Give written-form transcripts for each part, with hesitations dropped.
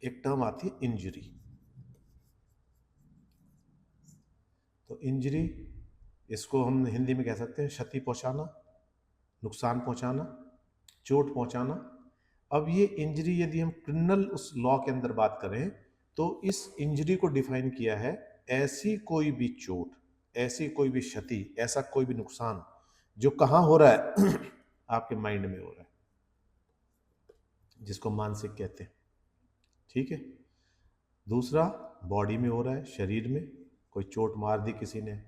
एक टर्म आती है इंजरी। तो इंजरी, इसको हम हिंदी में कह सकते हैं क्षति पहुंचाना, नुकसान पहुंचाना, चोट पहुंचाना। अब ये इंजरी यदि हम क्रिमिनल उस लॉ के अंदर बात करें तो इस इंजरी को डिफाइन किया है ऐसी कोई भी चोट, ऐसी कोई भी क्षति, ऐसा कोई भी नुकसान जो कहाँ हो रहा है आपके माइंड में हो रहा है, जिसको मानसिक कहते हैं। ठीक है। दूसरा, बॉडी में हो रहा है, शरीर में कोई चोट मार दी किसी ने,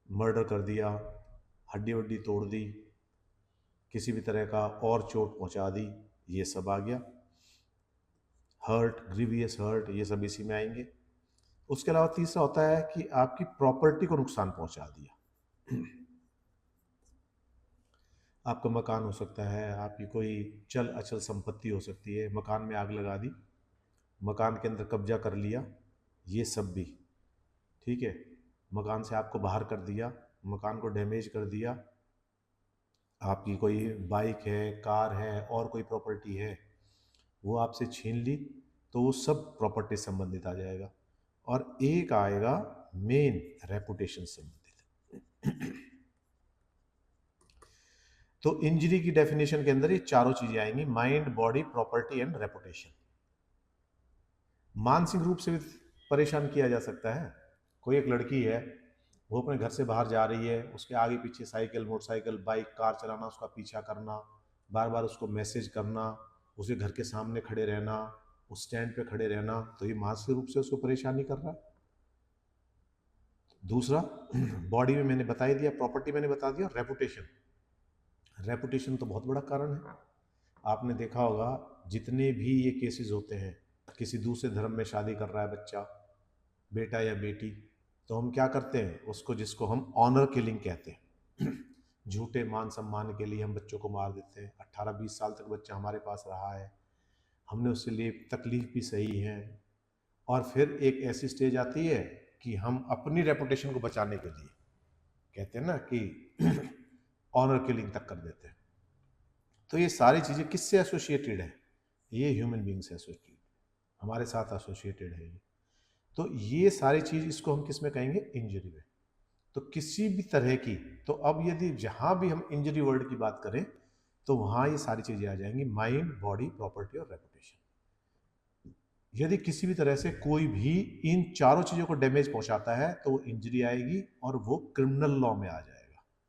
मर्डर कर दिया, हड्डी वड्डी तोड़ दी, किसी भी तरह का और चोट पहुंचा दी, ये सब आ गया। हर्ट, ग्रीवियस हर्ट, ये सब इसी में आएंगे। उसके अलावा तीसरा होता है कि आपकी प्रॉपर्टी को नुकसान पहुंचा दिया। आपका मकान हो सकता है, आपकी कोई चल अचल संपत्ति हो सकती है, मकान में आग लगा दी, मकान के अंदर कब्जा कर लिया, ये सब भी। ठीक है। मकान से आपको बाहर कर दिया, मकान को डैमेज कर दिया, आपकी कोई बाइक है, कार है, और कोई प्रॉपर्टी है, वो आपसे छीन ली, तो वो सब प्रॉपर्टी संबंधित आ जाएगा। और एक आएगा मेन, रेपुटेशन संबंधित। तो इंजरी की डेफिनेशन के अंदर ये चारों चीजें आएंगी, mind, body, property and reputation. मानसिक रूप से भी परेशान किया जा सकता है। कोई एक लड़की है, वो अपने घर से बाहर जा रही है, उसके आगे पीछे साइकिल, मोटरसाइकिल, बाइक, कार चलाना, उसका पीछा करना, बार बार उसको मैसेज करना, उसे घर के सामने खड़े रहना, उस स्टैंड पे खड़े रहना, तो ये मानसिक रूप से उसको परेशानी कर रहा है। दूसरा, बॉडी में मैंने बता ही दिया, प्रॉपर्टी मैंने बता दिया, रेपुटेशन। रेपुटेशन तो बहुत बड़ा कारण है। आपने देखा होगा जितने भी ये केसेस होते हैं, किसी दूसरे धर्म में शादी कर रहा है बच्चा, बेटा या बेटी, तो हम क्या करते हैं उसको, जिसको हम ऑनर किलिंग कहते हैं, झूठे मान सम्मान के लिए हम बच्चों को मार देते हैं। 18-20 साल तक बच्चा हमारे पास रहा है, हमने उसके लिए तकलीफ भी सही है, और फिर एक ऐसी स्टेज आती है कि हम अपनी रेपुटेशन को बचाने के लिए कहते हैं ना कि ऑनर किलिंग तक कर देते हैं। तो ये सारी चीज़ें किससे एसोसिएटेड है? ये ह्यूमन बींग से एसोसिएटेड, हमारे साथ एसोसिएटेड है ये। तो ये सारी चीज़, इसको हम किस में कहेंगे? इंजरी में। तो किसी भी तरह की, तो अब यदि जहाँ भी हम इंजरी वर्ड की बात करें तो वहाँ ये सारी चीज़ें आ जाएंगी, माइंड, बॉडी, प्रॉपर्टी और रेपुटेशन। यदि किसी भी तरह से कोई भी इन चारों चीज़ों को डैमेज पहुंचाता है तो वो इंजरी आएगी और वो क्रिमिनल लॉ में आ जाएगा।